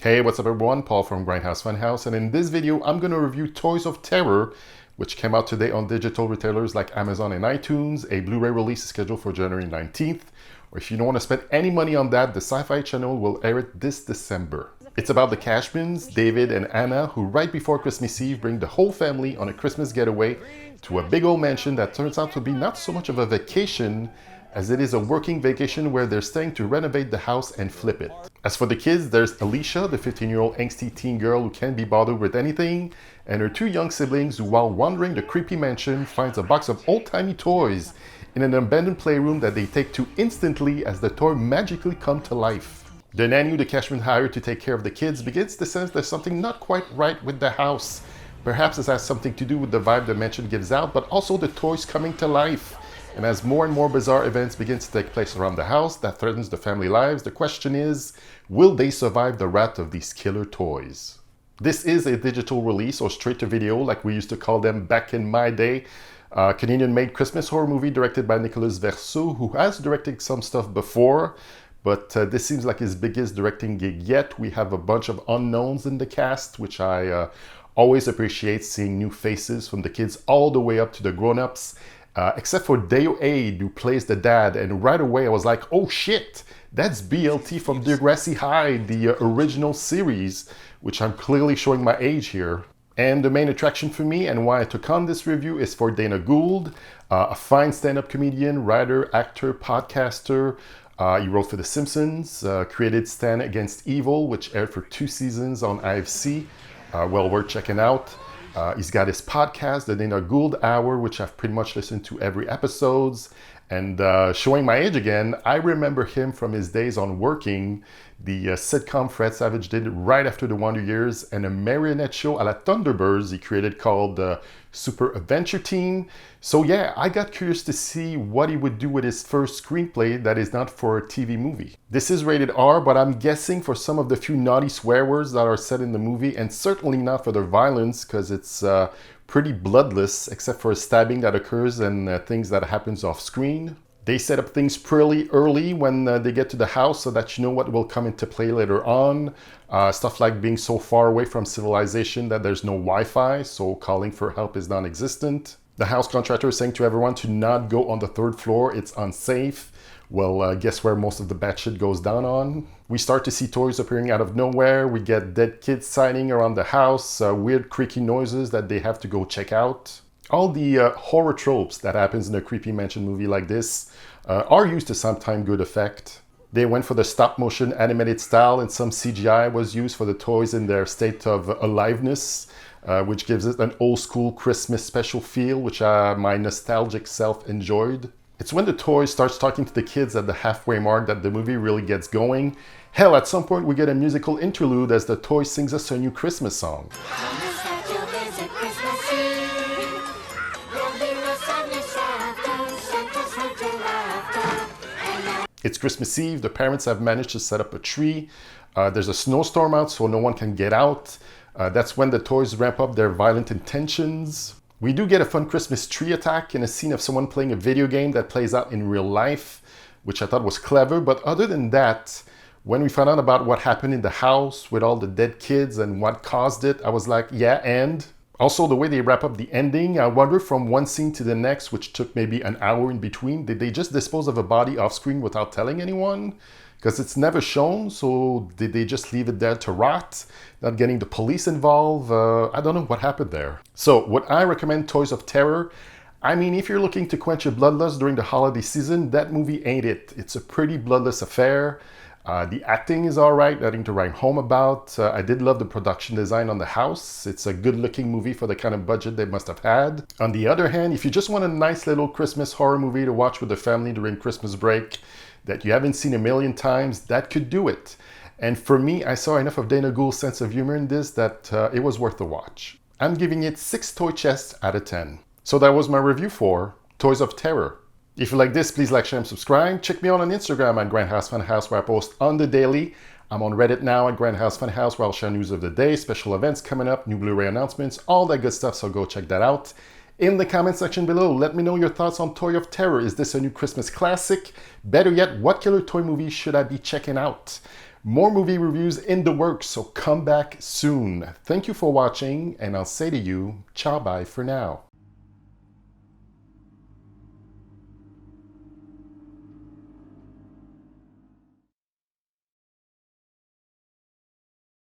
Hey, what's up everyone? Paul from Grindhouse Funhouse, and in this video I'm going to review Toys of Terror, which came out today on digital retailers like Amazon and iTunes. A Blu-ray release is scheduled for January 19th, or if you don't want to spend any money on that, the Sci-Fi Channel will air it this December. It's about the Cashmans, David and Anna, who right before Christmas Eve bring the whole family on a Christmas getaway to a big old mansion that turns out to be not so much of a vacation as it is a working vacation where they're staying to renovate the house and flip it. As for the kids, there's Alicia, the 15-year-old angsty teen girl who can't be bothered with anything, and her two young siblings who, while wandering the creepy mansion, finds a box of old-timey toys in an abandoned playroom that they take to instantly as the toy magically come to life. The nanny the Cashman hired to take care of the kids begins to sense there's something not quite right with the house. Perhaps this has something to do with the vibe the mansion gives out, but also the toys coming to life. And as more and more bizarre events begin to take place around the house that threatens the family lives, the question is, will they survive the wrath of these killer toys? This is a digital release, or straight to video like we used to call them back in my day. Canadian-made Christmas horror movie directed by Verso, who has directed some stuff before, but this seems like his biggest directing gig yet. We have a bunch of unknowns in the cast, which I always appreciate, seeing new faces from the kids all the way up to the grown-ups. Except for Dayo, who plays the dad, and right away I was like, oh shit, that's BLT from Degrassi High, the original series, which I'm clearly showing my age here. And the main attraction for me and why I took on this review is for Dana Gould, a fine stand-up comedian, writer, actor, podcaster. He wrote for The Simpsons, created Stand Against Evil, which aired for 2 seasons on IFC, well worth checking out. He's got his podcast, the Dana Gould Hour, which I've pretty much listened to every episodes. And showing my age again, I remember him from his days on Working, the sitcom Fred Savage did right after the Wonder Years, and a marionette show a la Thunderbirds he created called Super Adventure Team. So yeah, I got curious to see what he would do with his first screenplay that is not for a TV movie. This is rated R, but I'm guessing for some of the few naughty swear words that are said in the movie, and certainly not for the violence, because it's pretty bloodless, except for a stabbing that occurs and things that happens off screen. They set up things pretty early when they get to the house so that you know what will come into play later on. Stuff like being so far away from civilization that there's no Wi-Fi, so calling for help is non-existent. The house contractor is saying to everyone to not go on the 3rd floor, it's unsafe. Well, guess where most of the bad shit goes down on? We start to see toys appearing out of nowhere. We get dead kids sighting around the house, weird creaky noises that they have to go check out. All the horror tropes that happens in a creepy mansion movie like this are used to sometime good effect. They went for the stop motion animated style, and some CGI was used for the toys in their state of aliveness, which gives it an old school Christmas special feel, which my nostalgic self enjoyed. It's when the toy starts talking to the kids at the halfway mark that the movie really gets going. Hell, at some point we get a musical interlude as the toy sings us a new Christmas song. It's Christmas Eve, the parents have managed to set up a tree. There's a snowstorm out, so no one can get out. That's when the toys ramp up their violent intentions. We do get a fun Christmas tree attack in a scene of someone playing a video game that plays out in real life, which I thought was clever. But other than that, when we found out about what happened in the house with all the dead kids and what caused it, I was like, yeah, and? Also, the way they wrap up the ending, I wonder from one scene to the next, which took maybe an hour in between, did they just dispose of a body off screen without telling anyone? Because it's never shown, so did they just leave it there to rot, not getting the police involved? I don't know what happened there. So, would I recommend Toys of Terror? I mean, if you're looking to quench your bloodlust during the holiday season, that movie ain't it. It's a pretty bloodless affair. The acting is alright, nothing to write home about. I did love the production design on the house. It's a good looking movie for the kind of budget they must have had. On the other hand, if you just want a nice little Christmas horror movie to watch with the family during Christmas break that you haven't seen a million times, that could do it. And for me, I saw enough of Dana Gould's sense of humor in this that it was worth the watch. I'm giving it 6 toy chests out of 10. So that was my review for Toys of Terror. If you like this, please like, share, and subscribe. Check me out on Instagram at Grindhouse Funhouse, where I post on the daily. I'm on Reddit now at Grindhouse Funhouse, where I'll share news of the day, special events coming up, new Blu-ray announcements, all that good stuff, so go check that out. In the comment section below, let me know your thoughts on Toy of Terror. Is this a new Christmas classic? Better yet, what killer toy movie should I be checking out? More movie reviews in the works, so come back soon. Thank you for watching, and I'll say to you, ciao bye for now.